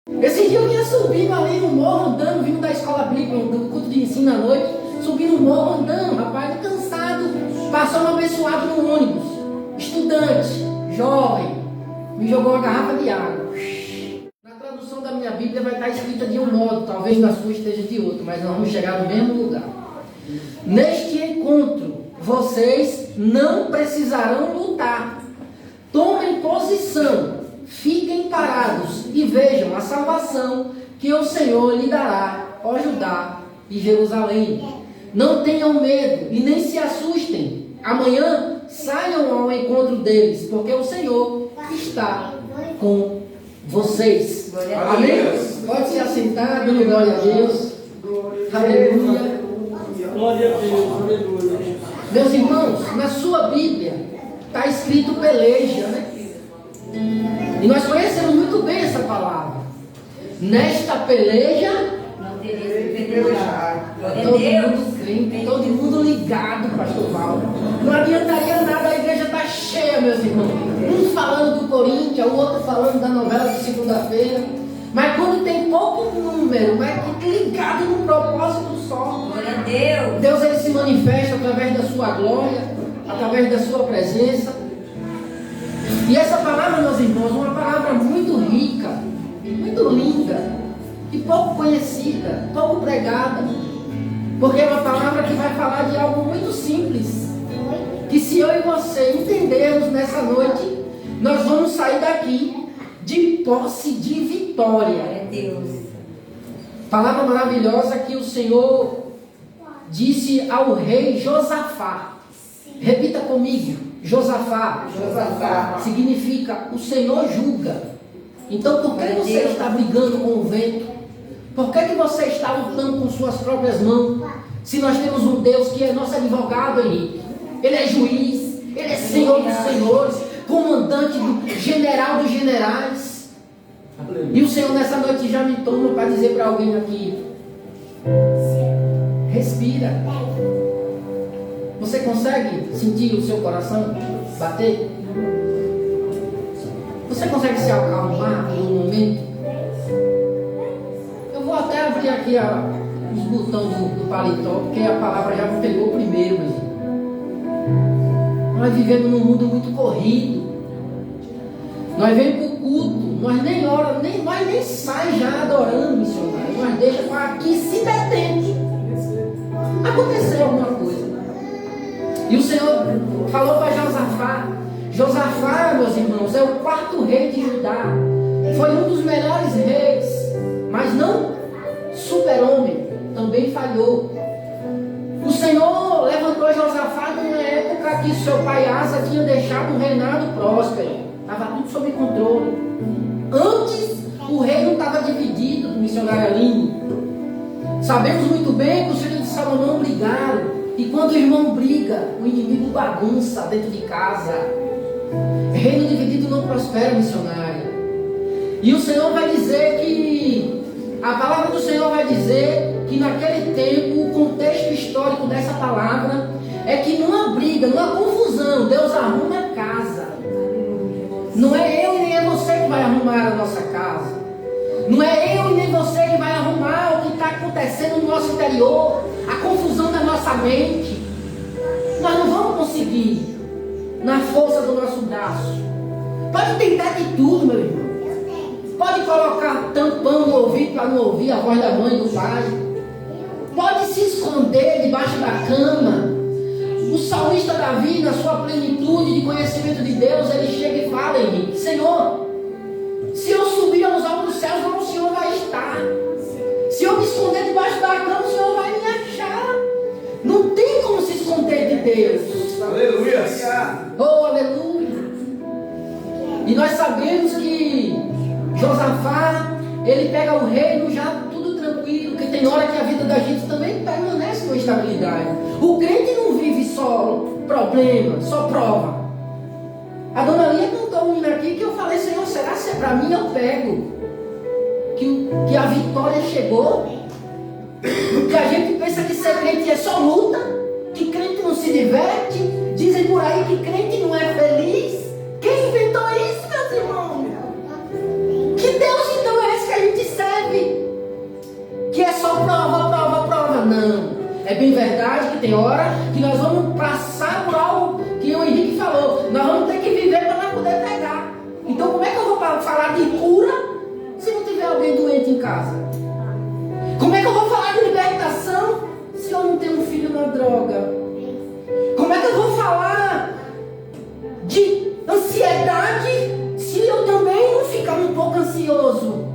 Esse dia eu tinha subido ali no morro andando, vindo da escola bíblica, do culto de ensino à noite, subi no morro andando, rapaz, cansado, passou um abençoado no ônibus, estudante, jovem, me jogou uma garrafa de água. Na tradução da minha Bíblia vai estar escrita de um modo, talvez na sua esteja de outro, mas nós vamos chegar no mesmo lugar. Neste encontro, vocês não precisarão lutar. Tomem posição, fiquem parados e vejam a salvação que o Senhor lhe dará, ó Judá e Jerusalém. Não tenham medo e nem se assustem. Amanhã saiam ao encontro deles, porque o Senhor está com vocês. Amém? Pode se assentar, dando glória a Deus. Aleluia. Glória a Deus, aleluia. Meus irmãos, na sua Bíblia está escrito peleja, né? E nós conhecemos muito bem essa palavra. Nesta peleja, não tereis que pelejar. todo mundo crente, todo mundo ligado, pastor Val. Não adiantaria nada, a igreja está cheia, meus irmãos. Um falando do Corinthians, o outro falando da novela de segunda-feira. Mas quando tem pouco número, mas ligado num propósito só. Glória a Deus. Deus ele se manifesta através da sua glória, através da sua presença. E essa palavra, meus irmãos, é uma palavra muito rica, muito linda, e pouco conhecida, pouco pregada. Porque é uma palavra que vai falar de algo muito simples. Que se eu e você entendermos nessa noite, nós vamos sair daqui de posse de vitória. Glória a Deus. Palavra maravilhosa que o Senhor disse ao rei Josafá. Repita comigo, Josafá. Josafá. Significa o Senhor julga. Então por que você está brigando com o vento? Por que você está lutando com suas próprias mãos? Se nós temos um Deus que é nosso advogado, Henrique. Ele é juiz, ele é Senhor dos senhores, comandante, general dos generais. E o Senhor nessa noite já me toma para dizer para alguém aqui: respira. Você consegue sentir o seu coração bater? Você consegue se acalmar em um momento? Eu vou até abrir aqui os botões do paletó, porque a palavra já me pegou primeiro, meu irmão. Nós vivemos num mundo muito corrido. Nós vemos para o culto, nós nem ora, nós nem sai já adorando, missionário. Nós deixa para aqui se der tempo. Aconteceu alguma coisa. E o Senhor falou para Josafá. Josafá, meus irmãos, é o quarto rei de Judá. Foi um dos melhores reis, mas não super-homem, também falhou. O Senhor levantou Josafá numa época que seu pai Asa tinha deixado um reinado próspero. Estava tudo sob controle. Antes, o reino estava dividido, missionário Aline. Sabemos muito bem que os filhos de Salomão brigaram. E quando o irmão briga, o inimigo bagunça dentro de casa. Reino dividido não prospera, missionário. E o Senhor vai dizer que... A palavra do Senhor vai dizer que naquele tempo, o contexto histórico dessa palavra é que numa briga, numa confusão, Deus arruma a casa. Não é eu e nem é você que vai arrumar a nossa casa. Não é eu e nem você que vai arrumar o que está acontecendo no nosso interior, a confusão da nossa mente. Nós não vamos conseguir na força do nosso braço. Pode tentar de tudo, meu irmão. Pode colocar tampão no ouvido para não ouvir a voz da mãe e do pai. Pode se esconder debaixo da cama. O salmista Davi, na sua plenitude de conhecimento de Deus, ele chega e fala, Henrique: Senhor, se eu subir aos altos dos céus, onde o Senhor vai estar? Se eu me esconder debaixo da cama, o Senhor vai me achar. Não tem como se esconder de Deus. Aleluia. Oh, aleluia. E nós sabemos que Josafá, ele pega o reino já tudo tranquilo, porque tem hora que a vida da gente também permanece com estabilidade. O crente não vive só problema, só prova. A dona Lia cantou um hino aqui que eu falei: Senhor, será se é para mim? Eu pego que a vitória chegou. Que a gente pensa que ser crente é só luta, que crente não se diverte. Dizem por aí que crente não é feliz. Quem inventou isso, meus irmãos? Que Deus então é esse que a gente É bem verdade que tem hora que nós vamos passar por algo que o Henrique falou. Nós vamos ter que viver para nós poder pegar. Então como é que eu vou falar de cura se não tiver alguém doente em casa? Como é que eu vou falar de libertação se eu não tenho um filho na droga? Como é que eu vou falar de ansiedade se eu também não ficar um pouco ansioso?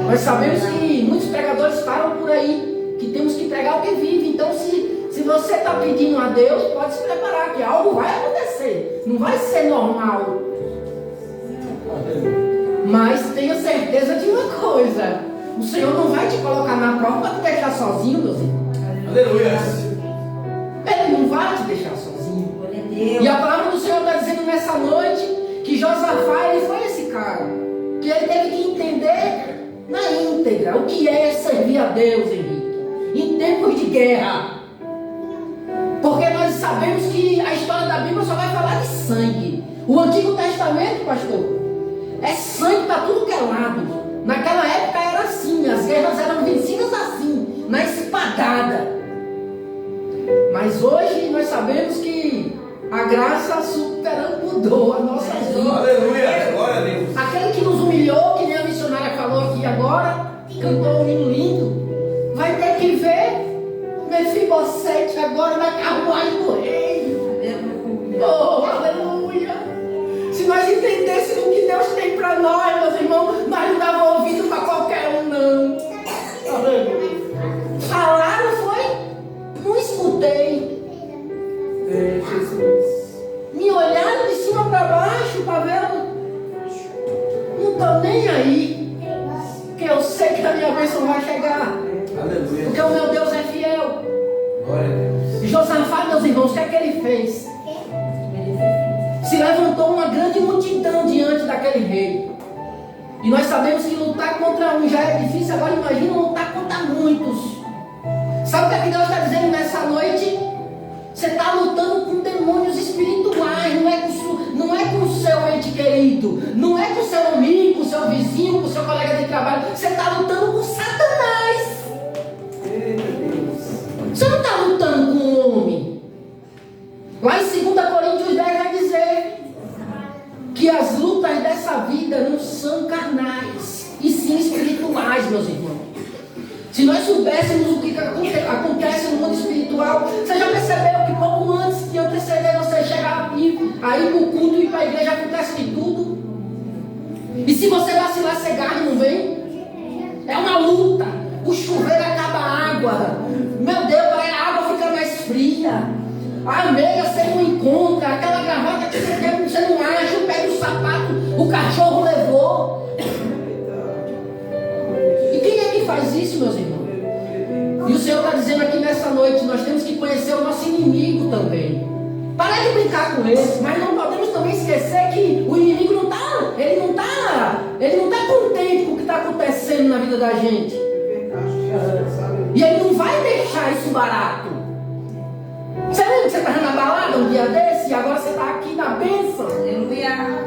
Nós sabemos que muitos pregadores falam por aí que temos que pregar o que vive. Então se você está pedindo a Deus, pode se preparar que algo vai acontecer. Não vai ser normal. Mas tenha certeza de uma coisa: o Senhor não vai te colocar na prova para te deixar sozinho, meus irmãos. Aleluia. Ele não vai te deixar sozinho. E a palavra do Senhor está dizendo nessa noite que Josafá, ele foi esse cara que ele teve que entender na íntegra o que é servir a Deus, Henrique, em tempos de guerra. Porque nós sabemos que a história da Bíblia só vai falar de sangue. O Antigo Testamento, pastor, é sangue para tudo que é lado. Naquela época era assim, as guerras eram vencidas assim, na espadada. Mas hoje nós sabemos que a graça mudou a nossa vida. Aleluia, glória a Deus. Aquele que nos humilhou, que nem a missionária falou aqui agora, cantou um hino lindo, vai ter que ver Mefibosete agora na carruagem do rei. Oh, aleluia. Se nós entendêssemos o que Deus tem para nós, meus irmãos, nós não dávamos ouvido para qualquer um, não. Aleluia. Falaram foi, não escutei. Me olharam de cima para baixo para ver. Não estou nem aí. Porque eu sei que a minha bênção vai chegar. Aleluia. Porque o meu Deus é fiel. Glória a Deus. E Josafá, meus irmãos, o que é que ele fez? Se levantou uma grande multidão diante daquele rei. E nós sabemos que lutar contra um já é difícil. Agora imagina lutar contra muitos. Sabe o que é que Deus está dizendo nessa noite? Você está lutando com demônios espirituais. Não é com o seu ente querido. Não é com o seu amigo, com o seu vizinho, com o seu colega de trabalho. Você está lutando com Satanás. Você não está lutando com um homem. Lá em 2 Coríntios 10 vai dizer que as lutas dessa vida não são carnais, e sim espirituais, meus irmãos. Se nós soubéssemos o que acontece no mundo espiritual, você já percebeu que pouco antes de anteceder você chegar aqui, aí no culto e para a igreja acontece de tudo? E se você vacilar, você ganha, não vem? É uma luta. O chuveiro acaba a água. Meu Deus, a água fica mais fria. A meia você não encontra. Aquela gravata que você quer, você não acha. Pega o sapato, o cachorro levou. E quem é que faz isso, meus irmãos? E o Senhor está dizendo aqui nessa noite, nós temos que conhecer o nosso inimigo também. Parar de brincar com ele, mas não podemos também esquecer que o inimigo não está, ele não está contente com o que está acontecendo na vida da gente. E ele não vai deixar isso barato. Você lembra que você estava na balada um dia desse e agora você está aqui na bênção? Aleluia.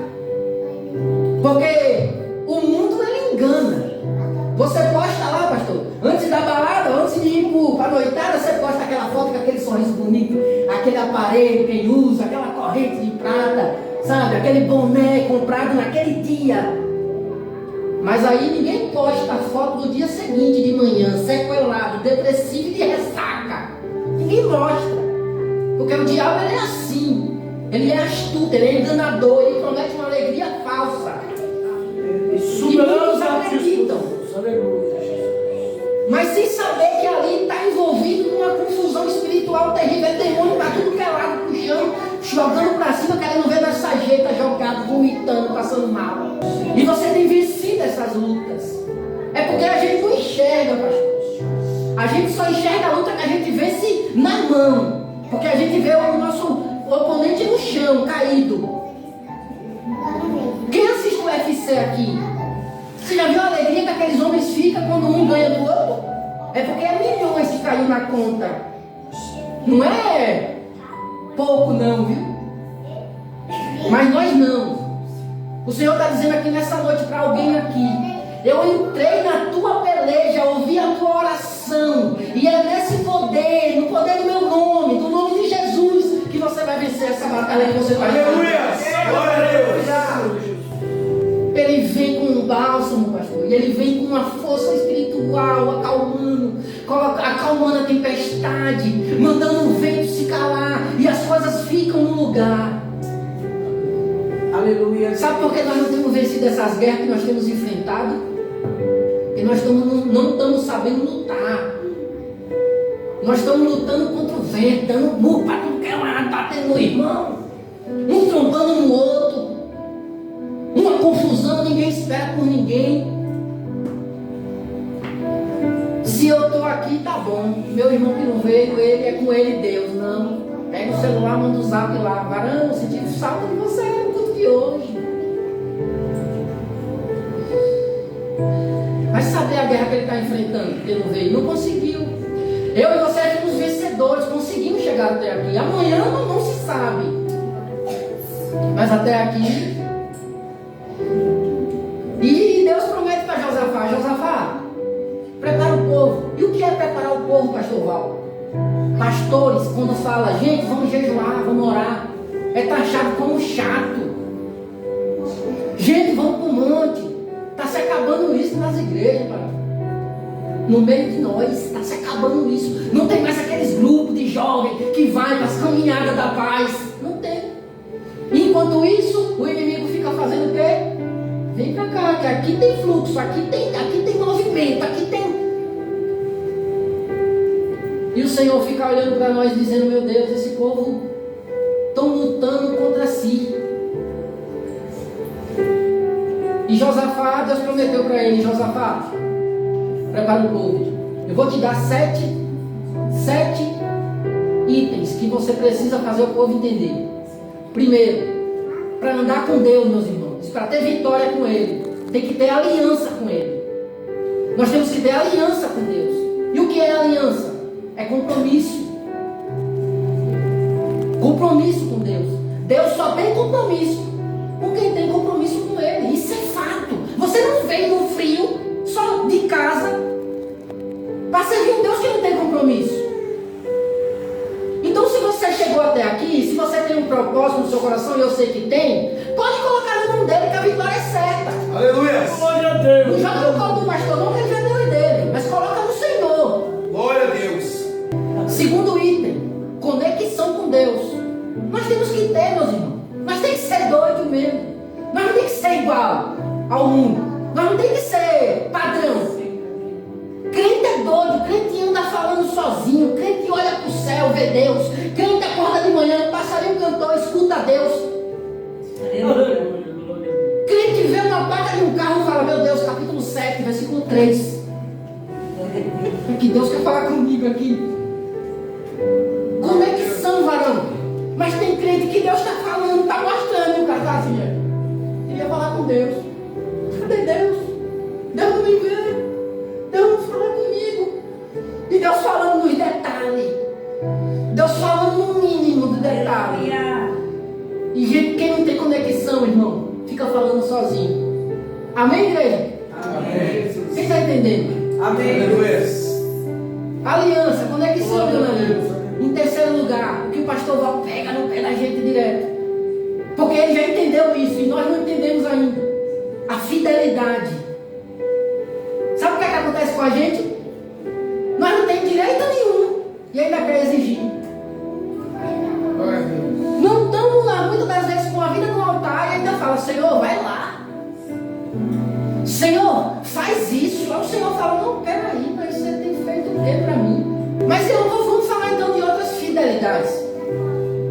Porque o mundo ele engana. Você posta lá, pastor, antes da balada, antes de ir para a noitada, você posta aquela foto com aquele sorriso bonito, aquele aparelho quem usa, aquela corrente de prata, sabe? Aquele boné comprado naquele dia. Mas aí ninguém posta a foto do dia seguinte de manhã, sequelado, depressivo e de ressaca. Ninguém mostra. Porque o diabo ele é assim. Ele é astuto, ele é enganador, ele promete uma alegria falsa. E muitos acreditam. Mas sem saber que ali está envolvido numa confusão espiritual terrível. É demônio para tudo que é lado, pro chão, jogando para cima, querendo ver na sarjeta jogado, vomitando, passando mal. E você tem vencido essas lutas. É porque a gente não enxerga, pastor. A gente só enxerga a luta que a gente vence na mão. Porque a gente vê o nosso oponente no chão, caído. Quem assiste o UFC aqui? Você já viu a alegria que aqueles homens ficam quando um ganha do outro? É porque é milhões que caiu na conta. Não é pouco não, viu? Mas nós não. O Senhor está dizendo aqui nessa noite para alguém aqui: eu entrei na tua peleja, ouvi a tua oração, e é nesse poder poder do meu nome, do nome de Jesus, que você vai vencer essa batalha que você vai vencer. Aleluia! Glória a Deus! Ele vem com um bálsamo, pastor, e ele vem com uma força espiritual, acalmando a tempestade, mandando o vento se calar, e as coisas ficam no lugar. Aleluia. Sabe por que nós não temos vencido essas guerras que nós temos enfrentado? Porque nós não estamos sabendo lutar. Nós estamos lutando contra o vento, dando murro para tudo que é lado, batendo no irmão, um trombando no outro, uma confusão, ninguém espera por ninguém. Se eu estou aqui, tá bom. Meu irmão que não veio, ele é com ele Deus. Não, pega o celular, manda o zap lá. Varão, eu senti falta de você no culto de hoje. Mas saber a guerra que ele está enfrentando, que ele não veio, não conseguiu. Eu e você fomos vencedores, conseguimos chegar até aqui. Amanhã não se sabe. Mas até aqui. E Deus promete para Josafá: Josafá, prepara o povo. E o que é preparar o povo, pastor Val? Pastores, quando fala, gente, vamos jejuar, vamos orar, é taxado como chato. Gente, vamos para o monte. Está se acabando isso nas igrejas, pai. No meio de nós, está se acabando isso. Não tem mais aqueles grupos de jovens que vai para as caminhadas da paz. Não tem. Enquanto isso, o inimigo fica fazendo o quê? Vem para cá, que aqui tem fluxo, aqui tem movimento, aqui tem. E o Senhor fica olhando para nós dizendo: meu Deus, esse povo estão lutando contra si. E Josafá, Deus prometeu para ele: Josafá, prepara o povo. Eu vou te dar sete itens que você precisa fazer o povo entender. Primeiro, para andar com Deus, meus irmãos, para ter vitória com Ele, tem que ter aliança com Ele. Nós temos que ter aliança com Deus. E o que é aliança? É compromisso. Compromisso com Deus. Deus só tem compromisso com quem tem compromisso com Ele. Isso é fato. Você não vem no frio, só de casa, para servir um Deus que não tem compromisso. Então, se você chegou até aqui, se você tem um propósito no seu coração, e eu sei que tem, pode colocar no nome dele, que a vitória é certa. Aleluia! Glória a Deus! Não joga no colo do pastor, não, que ele já deu dele, mas coloca no Senhor. Glória a Deus! Segundo item, conexão com Deus. Nós temos que ter, meus irmãos. Nós temos que ser doido mesmo. Nós não temos que ser igual ao mundo. Nós não temos que ser padrão. Crente é doido, crente anda falando sozinho, crente olha para o céu, vê Deus, crente acorda de manhã, passarinho cantor, escuta Deus. Crente vê uma placa de um carro e fala: meu Deus, capítulo 7, versículo 3. É que Deus quer falar comigo aqui. Conexão, varão. Mas tem crente que Deus está falando, está mostrando, o cara está assim. Queria falar com Deus. Cadê Deus? Deus não me vê. Deus não fala comigo. E Deus falando nos detalhes. Deus falando no mínimo do detalhe. E gente, quem não tem conexão, irmão, fica falando sozinho. Amém, igreja? Amém. Quem está entendendo? Amém. Aleluia! Aliança, conexão, dona Lívia. Em terceiro lugar, o que o pastor Val pega no pé da gente direto. Porque ele já entendeu isso e nós não entendemos ainda. A fidelidade. Sabe o que acontece com a gente? Nós não temos direito nenhum e ainda quer exigir. Não estamos lá muitas das vezes com a vida no altar e ainda fala: Senhor, vai lá. Senhor, faz isso. Aí o Senhor fala: não, peraí, mas você tem feito o que para mim? Mas vamos falar então de outras fidelidades.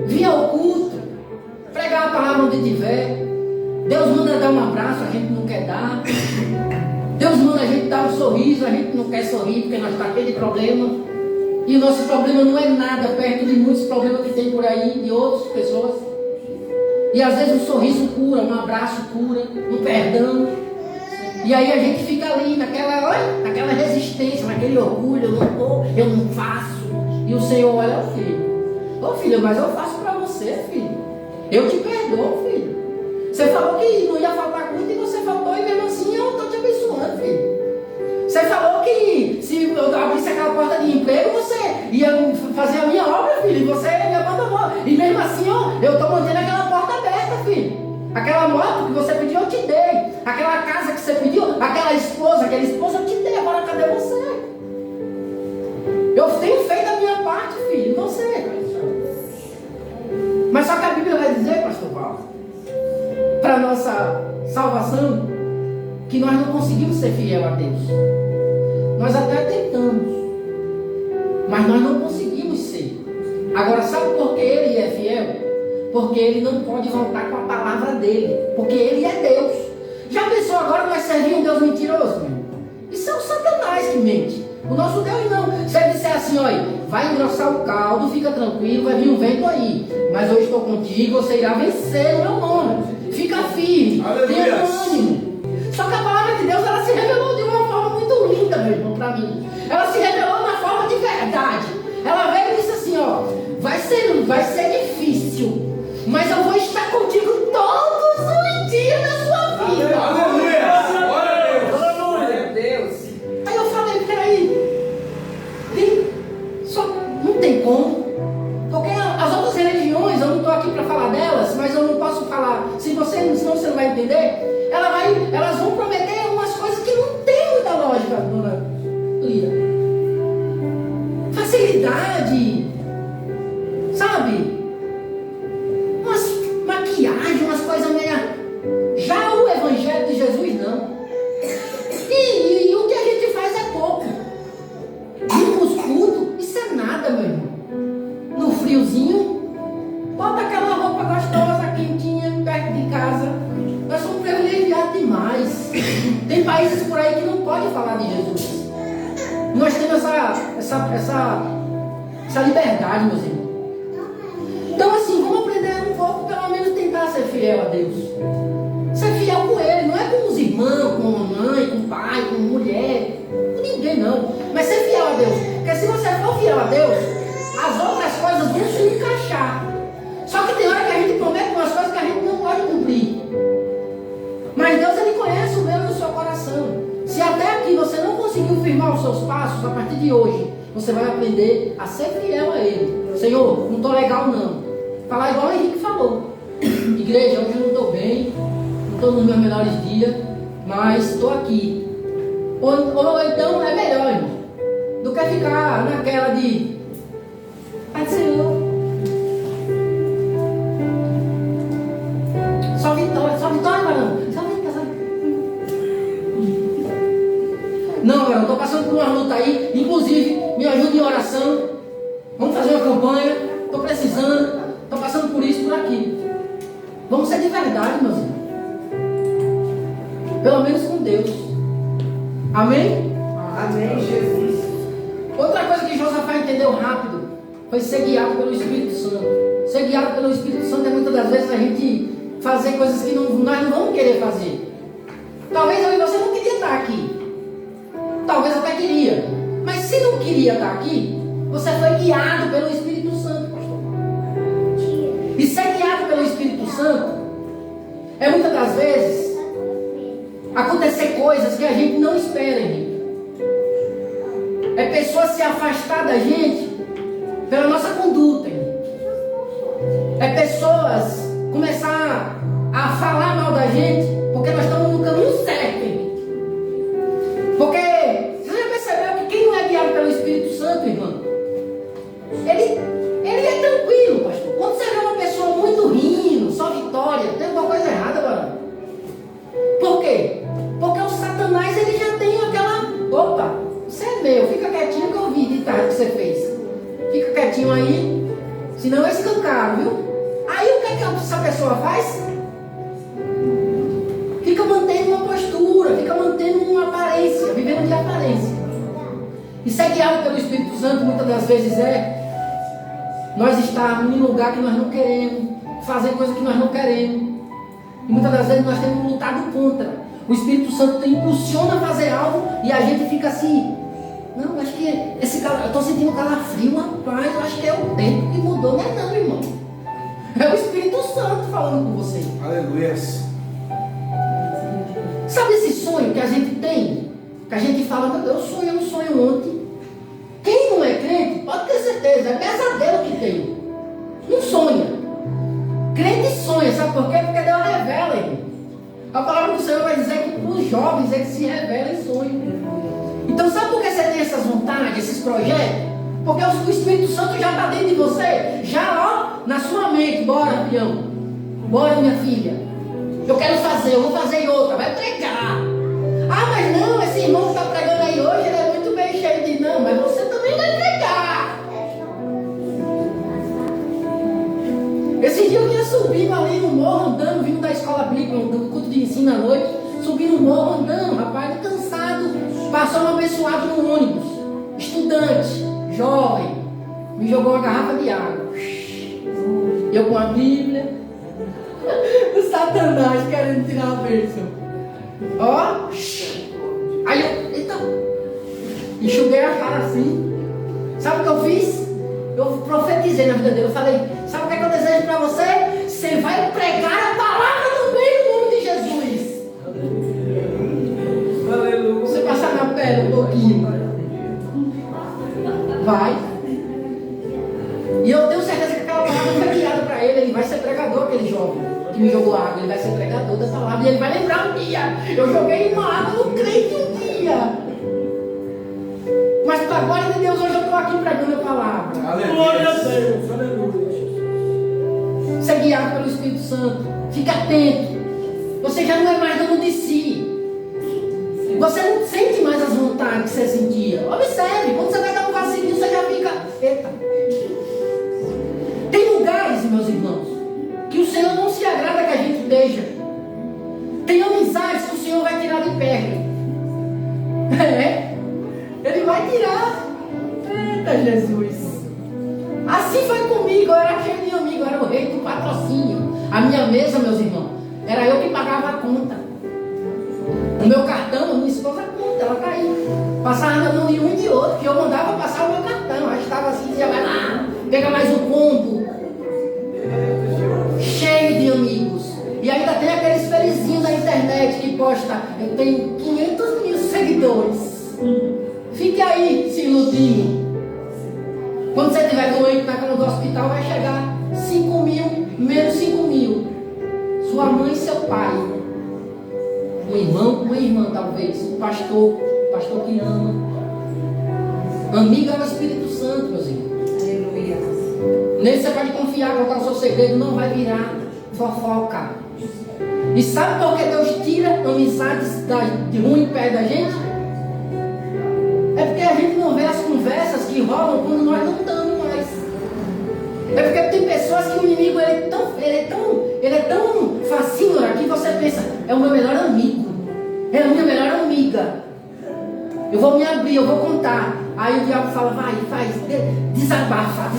Vir ao culto, pregar a palavra onde tiver. Deus manda dar um abraço, a gente não quer dar. Deus manda a gente dar um sorriso, a gente não quer sorrir porque nós estamos cheios de problema. E o nosso problema não é nada perto de muitos problemas que tem por aí, de outras pessoas. E às vezes um sorriso cura, um abraço cura, um perdão. E aí a gente fica ali naquela resistência, naquele orgulho: eu não faço. E o Senhor olha: ô filho, mas eu faço para você, filho. Eu te perdoo, filho. Você falou que não ia faltar muito e você faltou, e mesmo assim eu estou te abençoando, filho. Você falou que se eu abrisse aquela porta de emprego, você ia fazer a minha obra, filho, e você me abandonou. E mesmo assim, ó, eu estou mantendo aquela porta aberta, filho. Aquela moto que você pediu, eu te dei. Aquela casa que você pediu, aquela esposa eu te dei. Agora cadê você? Eu tenho feito a minha parte, filho, não você. Mas só que a Bíblia vai dizer, pastor Paulo, para nossa salvação, que nós não conseguimos ser fiel a Deus. Nós até tentamos, mas nós não conseguimos ser. Agora, sabe por que Ele é fiel? Porque Ele não pode voltar com a palavra dEle, porque Ele é Deus. Já pensou agora nós servimos um Deus mentiroso? Meu? Isso é o Satanás que mente. O nosso Deus não. Se Ele disser assim, olha, vai engrossar o caldo, fica tranquilo, vai vir um vento aí, mas eu estou contigo, você irá vencer o meu nome. Fica firme, tenha ânimo. Só que a palavra de Deus, ela se revelou de uma forma muito linda, meu irmão, para mim. Ela se revelou na forma de verdade. Ela veio e disse assim, ó, vai ser difícil, mas eu vou estar contigo todos os dias da sua vida. Aleluia! Glória a Deus. Aí eu falei, peraí, não tem como. Porque as outras religiões, eu não estou aqui para falar delas, mas eu não posso falar, senão você não vai entender. Elas vão prometer umas coisas que não tem muita lógica, dona Lia. Facilidade, sabe? Umas maquiagens, umas coisas meio. Já o Evangelho de Jesus não. E o que a gente faz é pouco. Ir para os cultos, isso é nada, meu irmão. No friozinho, bota aquela roupa gostosa, quentinha, perto de casa. Nós somos privilegiados demais. Tem países por aí que não pode falar de Jesus. Nós temos essa liberdade, meus irmãos. Então assim, vamos aprender um pouco, pelo menos tentar ser fiel a Deus. Ser fiel com Ele, não é com os irmãos, com a mãe, com o pai, com a mulher, com ninguém não. Mas ser fiel a Deus. Porque se você for fiel a Deus, as outras coisas vão se encaixar. Só que tem hora que a gente promete umas coisas que a gente não pode cumprir. Mas Deus, Ele conhece o meu e o seu coração. Se até aqui você não conseguiu firmar os seus passos, a partir de hoje, você vai aprender a ser fiel a Ele. Senhor, não estou legal não. Falar igual o Henrique falou. Igreja, hoje eu não estou bem, não estou nos meus melhores dias, mas estou aqui. Ou então é melhor, irmão, do que ficar naquela de Pai do Senhor. Só vitória, varão. Não, varão, estou passando por uma luta aí. Inclusive, me ajude em oração. Vamos fazer uma campanha. Estou precisando. Estou passando por isso, por aqui. Vamos ser de verdade, meus irmãos. Pelo menos com Deus. Amém? Amém, Jesus. Outra coisa que Josafá entendeu rápido foi ser guiado pelo Espírito Santo. Ser guiado pelo Espírito Santo é muitas das vezes a gente fazer coisas que nós não vamos querer fazer. Talvez eu e você não queria estar aqui. Talvez até queria. Mas se não queria estar aqui, você foi guiado pelo Espírito Santo, pastor. E ser guiado pelo Espírito Santo é muitas das vezes acontecer coisas que a gente não espera, Henrique. É pessoas se afastar da gente pela nossa conduta, Henrique. É pessoas começar a falar mal da gente porque nós estamos no caminho certo, Henrique. Porque você já percebeu que quem não é guiado pelo Espírito Santo, irmão, ele é tranquilo, pastor. Quando você vê uma pessoa muito rindo, só vitória, tem alguma coisa errada, mano. Por quê? Porque o Satanás, ele já tem aquela... Opa, você é meu, fica quietinho que eu vi de tarde que você fez. Fica quietinho aí, senão é escancaro, viu? Aí o que essa pessoa faz? Fica mantendo uma postura, fica mantendo uma aparência, vivendo de aparência. E ser guiado pelo Espírito Santo muitas das vezes é nós estarmos em lugar que nós não queremos, fazer coisas que nós não queremos. E muitas das vezes nós temos lutado contra. O Espírito Santo impulsiona a fazer algo e a gente fica assim, não, acho que eu estou sentindo calafrio, rapaz, eu acho que é o tempo que mudou. Não é não, irmão. É o Espírito Santo falando com você. Aleluia. Sabe esse sonho que a gente tem? Que a gente fala, meu Deus, eu sonhei um sonho ontem. Quem não é crente, pode ter certeza, é pesadelo que tem. Não sonha. Crente sonha, sabe por quê? Porque Deus revela, irmão. A palavra do Senhor vai dizer que para os jovens eles se revelam em sonho. Então sabe por que você tem essas vontades, esses projetos? Porque o Espírito Santo já está dentro de você. Já, ó, na sua mente. Bora, peão. Bora, minha filha. Eu quero fazer, eu vou fazer outra. Vai pregar. Ah, mas não, esse irmão que está pregando aí hoje, ele é muito bem cheio de não, mas você também vai pregar. Esse dia eu vinha subindo ali no morro, andando, vindo da escola bíblica, do culto de ensino à noite, subindo no morro, andando, rapaz, cansado. Passou um abençoado no ônibus, estudante, jovem, me jogou uma garrafa de água. Eu com a Bíblia, o Satanás querendo tirar a bênção. Ó, aí eu, eita, enxuguei a cara assim. Sabe o que eu fiz? Eu profetizei na vida dele. Eu falei, sabe o que é que eu desejo para você? Você vai pregar a palavra também no nome de Jesus. Aleluia. Você passar na pele um pouquinho. Vai. E eu tenho certeza que aquela palavra foi criada para ele. Ele vai ser pregador, aquele jovem que me jogou água. Ele vai ser pregador da palavra. E ele vai lembrar um dia. Eu joguei uma água no crente um dia. Mas para a glória de Deus, hoje eu estou aqui pregando a palavra. Glória a Deus. Aleluia. Ser guiado pelo Espírito Santo. Fica atento. Você já não é mais dono de si. Você não sente mais as vontades que você sentia. Observe, quando você vai dar um vacilinho, você já fica. Eita. Tem lugares, meus irmãos, que o Senhor não se agrada que a gente esteja. Tem amizades que o Senhor vai tirar de perto. É. Ele vai tirar. Eita, Jesus. Assim foi comigo. Eu era cheio de amigo. Eu era o rei do patrocínio. A minha mesa, meus irmãos, era eu que pagava a conta. O meu cartão, a minha esposa conta, ela tá aí. Passava na mão de um e de outro, que eu mandava passar o meu cartão. Aí estava assim, dizia, vai lá, pega mais um combo. Cheio de amigos. E ainda tem aqueles felizinhos na internet que posta, eu tenho 500 mil seguidores. Fique aí se iludindo. Quando você estiver doente na cama do hospital, vai chegar 5 mil, menos 5 mil. Sua mãe e seu pai. Um irmão, uma irmã talvez. Um pastor que ama. Amiga do Espírito Santo, meus irmãos. Aleluia. Nele você pode confiar, colocar o seu segredo, não vai virar fofoca. E sabe por que Deus tira amizades de ruim perto da gente? É porque a gente não vê as conversas que rolam quando nós não estamos mais. É porque tem pessoas que o inimigo ele é tão fascinante que você pensa, é o meu melhor amigo, é a minha melhor amiga. Eu vou me abrir, eu vou contar. Aí o diabo fala, vai, faz, desabafa.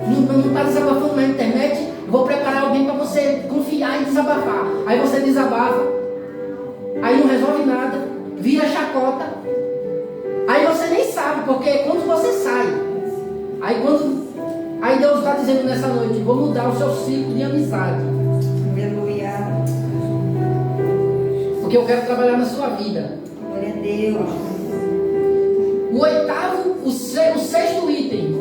Não está desabafando na internet, vou preparar alguém para você confiar e desabafar. Aí você desabafa, aí não resolve nada, vira chacota. Aí você nem sabe, porque quando você sai, aí Deus está dizendo nessa noite, vou mudar o seu ciclo de amizade. Aleluia. Porque eu quero trabalhar na sua vida. Glória a Deus. O oitavo, o sexto item,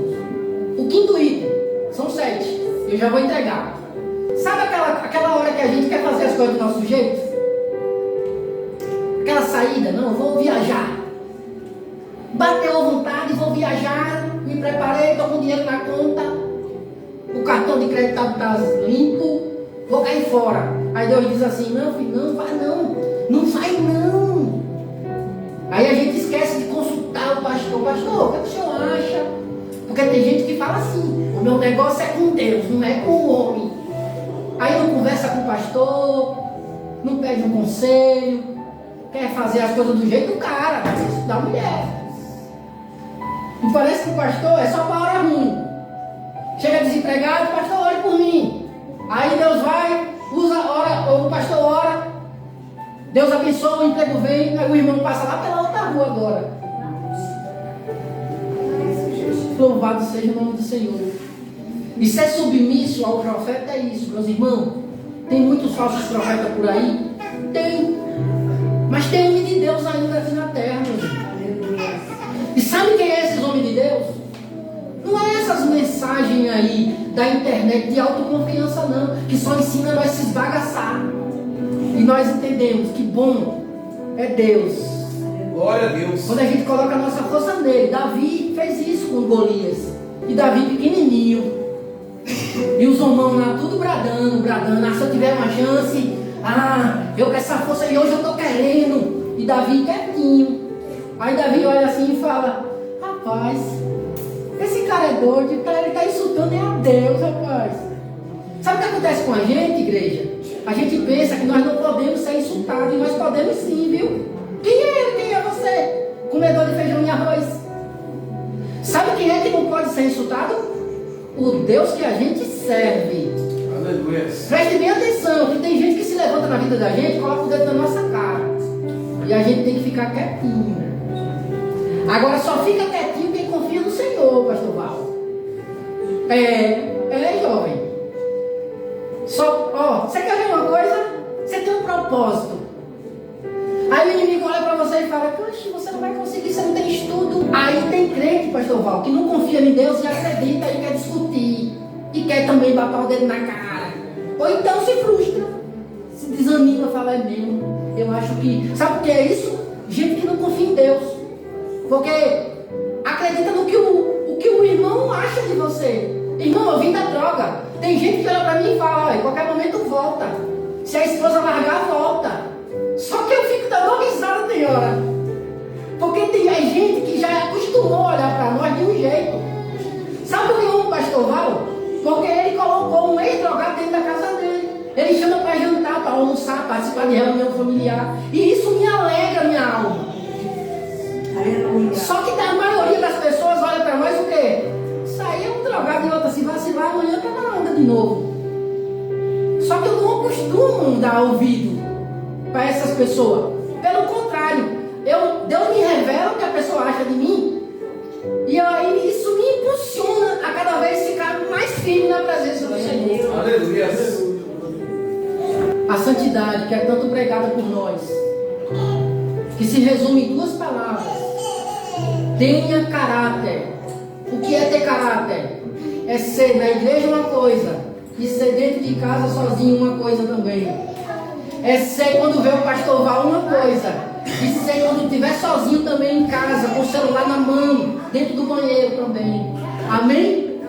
o quinto item, são 7. Eu já vou entregar. Sabe aquela hora que a gente quer fazer as coisas do nosso jeito? Aquela saída, não, vou viajar. Bateu a vontade, vou viajar, me preparei, estou com dinheiro na conta, o cartão de crédito está limpo, vou cair fora. Aí Deus diz assim, não filho, não vai não. Aí a gente esquece de consultar o pastor, o que o senhor acha? Porque tem gente que fala assim, o meu negócio é com Deus, não é com o homem. Aí não conversa com o pastor, não pede um conselho, quer fazer as coisas do jeito do cara, da mulher. E parece que o pastor é só para hora ruim. Chega desempregado, pastor, ore por mim. Aí Deus vai, o pastor ora, Deus abençoa, o emprego vem, aí o irmão passa lá pela outra rua agora. Louvado seja o nome do Senhor. E ser submisso ao profeta é isso, meus irmãos. Tem muitos falsos profetas por aí? Tem. Mas tem homem de Deus ainda aqui na terra, meus irmãos. E sabe quem é esses homens de Deus? Não é essas da internet de autoconfiança não, que só ensina a nós se esbagaçar. E nós entendemos que bom é Deus. Glória a Deus. Quando a gente coloca a nossa força nele. Davi fez isso com Golias. E Davi pequenininho. E os irmãos lá tudo bradando. Se eu tiver uma chance, eu com essa força e hoje eu estou querendo. E Davi quietinho. Aí Davi olha assim e fala: rapaz, esse cara é doido, ele está insultando a Deus, rapaz. Sabe o que acontece com a gente, igreja? A gente pensa que nós não podemos ser insultados, e nós podemos sim, viu? Quem é ele? Quem é você? Comedor de feijão e arroz. Sabe quem é que não pode ser insultado? O Deus que a gente serve. Aleluia. Preste bem atenção, que tem gente que se levanta na vida da gente e coloca o dedo na nossa cara. E a gente tem que ficar quietinho. Agora só fica quietinho quem confia no Senhor, pastor Val. Jovem. Você quer ver uma coisa? Você tem um propósito. Aí o inimigo olha para você e fala: poxa, você não vai conseguir, você não tem estudo. Aí tem crente, pastor Val, que não confia em Deus e acredita e quer discutir. E quer também botar o dedo na cara. Ou então se frustra. Se desanima, fala: é mesmo. Eu acho que... Sabe o que é isso? Gente que não confia em Deus. Porque acredita no que o irmão acha de você. Irmão, eu vim da droga. Tem gente que olha pra mim e fala: em qualquer momento volta. Se a esposa largar, volta. Só que eu fico dando uma risada tem hora. Porque tem gente que já acostumou a olhar pra nós de um jeito. Sabe o que é um pastor Val? Porque ele colocou um ex-drogado dentro da casa dele. Ele chama para jantar, para almoçar, participar de reunião familiar. E isso me alegra minha alma. Aleluia. Só que a maioria das pessoas olha para nós o quê? Isso aí é um drogado e outra, se vacilar, amanhã tá na onda de novo. Só que eu não costumo dar ouvido para essas pessoas. Pelo contrário, Deus me revela o que a pessoa acha de mim. E aí isso me impulsiona a cada vez ficar mais firme na presença do Senhor. Aleluia. A santidade que é tanto pregada por nós, que se resume em duas palavras: tenha caráter. O que é ter caráter? É ser na igreja uma coisa e ser dentro de casa sozinho uma coisa também. É ser quando vê o pastor Val uma coisa e ser quando estiver sozinho também em casa, com o celular na mão, dentro do banheiro também. Amém?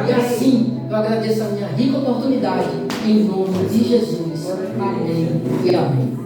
E assim eu agradeço a minha rica oportunidade em nome de Jesus. Amém e amém.